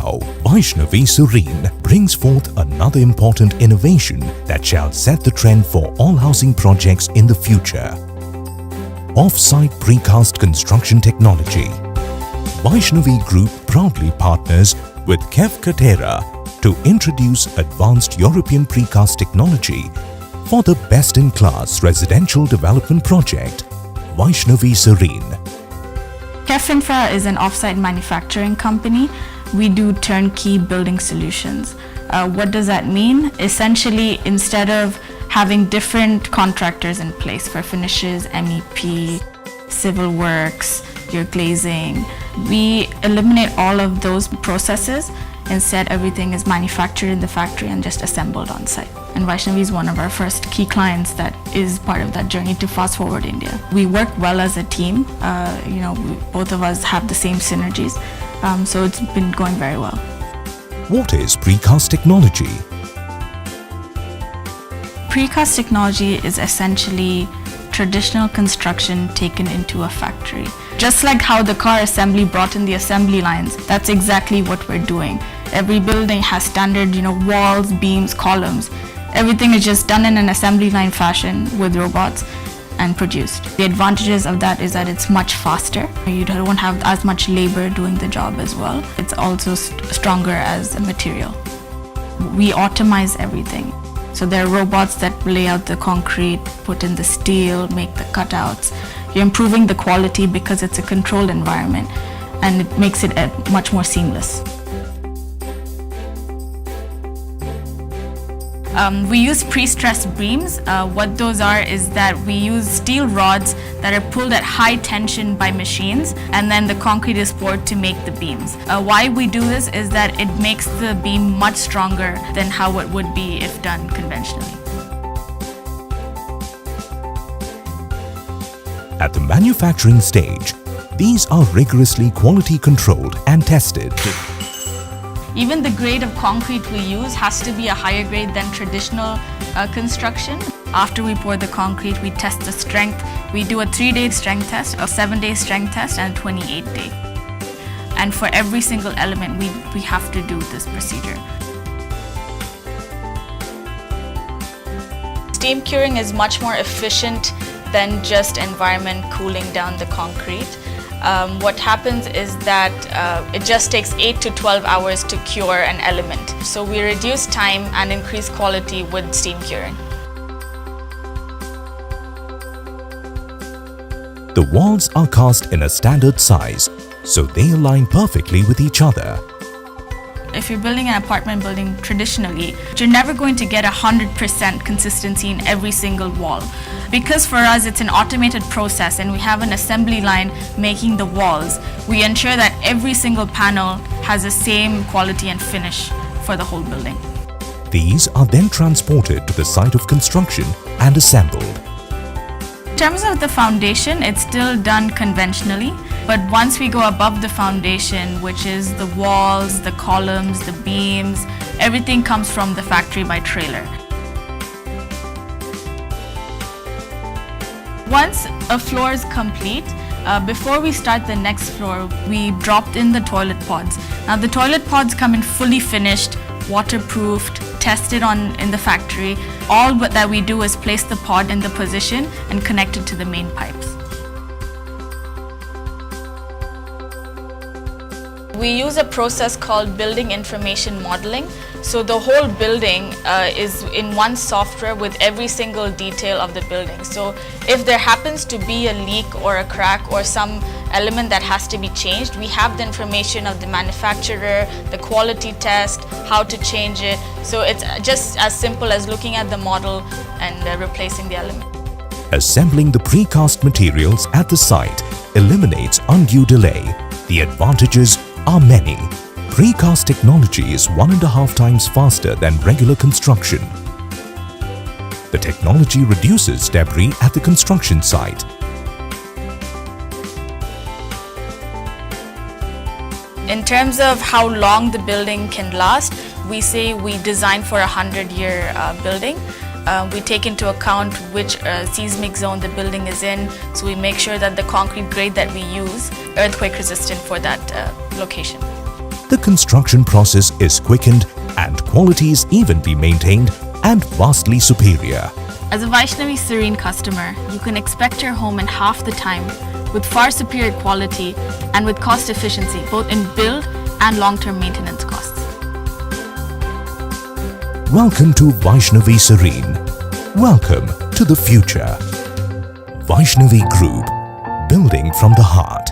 Now, Vaishnavi Serene brings forth another important innovation that shall set the trend for all housing projects in the future. Offsite Precast Construction Technology. Vaishnavi Group proudly partners with Katera to introduce advanced European Precast Technology for the best-in-class residential development project, Vaishnavi Serene. Katera is an offsite manufacturing company. We do turnkey building solutions. What does that mean? Essentially, instead of having different contractors in place for finishes, MEP, civil works, your glazing, we eliminate all of those processes. Instead, everything is manufactured in the factory and just assembled on site. And Vaishnavi is one of our first key clients that is part of that journey to fast forward India. We work well as a team. Both of us have the same synergies. So it's been going very well. What is precast technology? Precast technology is essentially traditional construction taken into a factory. Just like how the car assembly brought in the assembly lines, that's exactly what we're doing. Every building has standard, walls, beams, columns. Everything is just done in an assembly line fashion with robots and produced. The advantages of that is that it's much faster. You don't have as much labor doing the job as well. It's also stronger as a material. We automate everything. So there are robots that lay out the concrete, put in the steel, make the cutouts. You're improving the quality because it's a controlled environment, and it makes it much more seamless. We use pre-stressed beams. What those are is that we use steel rods that are pulled at high tension by machines, and then the concrete is poured to make the beams. Why we do this is that it makes the beam much stronger than how it would be if done conventionally. At the manufacturing stage, these are rigorously quality controlled and tested. Even the grade of concrete we use has to be a higher grade than traditional construction. After we pour the concrete, we test the strength. We do a 3-day strength test, a 7-day strength test, and a 28-day. And for every single element, we have to do this procedure. Steam curing is much more efficient than just environment cooling down the concrete. What happens is that it just takes 8 to 12 hours to cure an element. So we reduce time and increase quality with steam curing. The walls are cast in a standard size, so they align perfectly with each other. If you're building an apartment building traditionally, you're never going to get 100% consistency in every single wall. Because for us it's an automated process and we have an assembly line making the walls, we ensure that every single panel has the same quality and finish for the whole building. These are then transported to the site of construction and assembled. In terms of the foundation, it's still done conventionally. But once we go above the foundation, which is the walls, the columns, the beams, everything comes from the factory by trailer. Once a floor is complete, before we start the next floor, we dropped in the toilet pods. Now the toilet pods come in fully finished, waterproofed, tested in the factory. All that we do is place the pod in the position and connect it to the main pipes. We use a process called building information modeling. So the whole building is in one software with every single detail of the building. So if there happens to be a leak or a crack or some element that has to be changed, we have the information of the manufacturer, the quality test, how to change it. So it's just as simple as looking at the model and replacing the element. Assembling the precast materials at the site eliminates undue delay. The advantages are many. Precast technology is 1.5 times faster than regular construction. The technology reduces debris at the construction site. In terms of how long the building can last, we say we design for a 100-year building. We take into account which seismic zone the building is in, so we make sure that the concrete grade that we use earthquake resistant for that location. the construction process is quickened and quality is even be maintained and vastly superior. As a Vaishnavi Serene customer, you can expect your home in half the time with far superior quality and with cost efficiency both in build and long-term maintenance costs. Welcome to Vaishnavi Serene. Welcome to the future. Vaishnavi Group, building from the heart.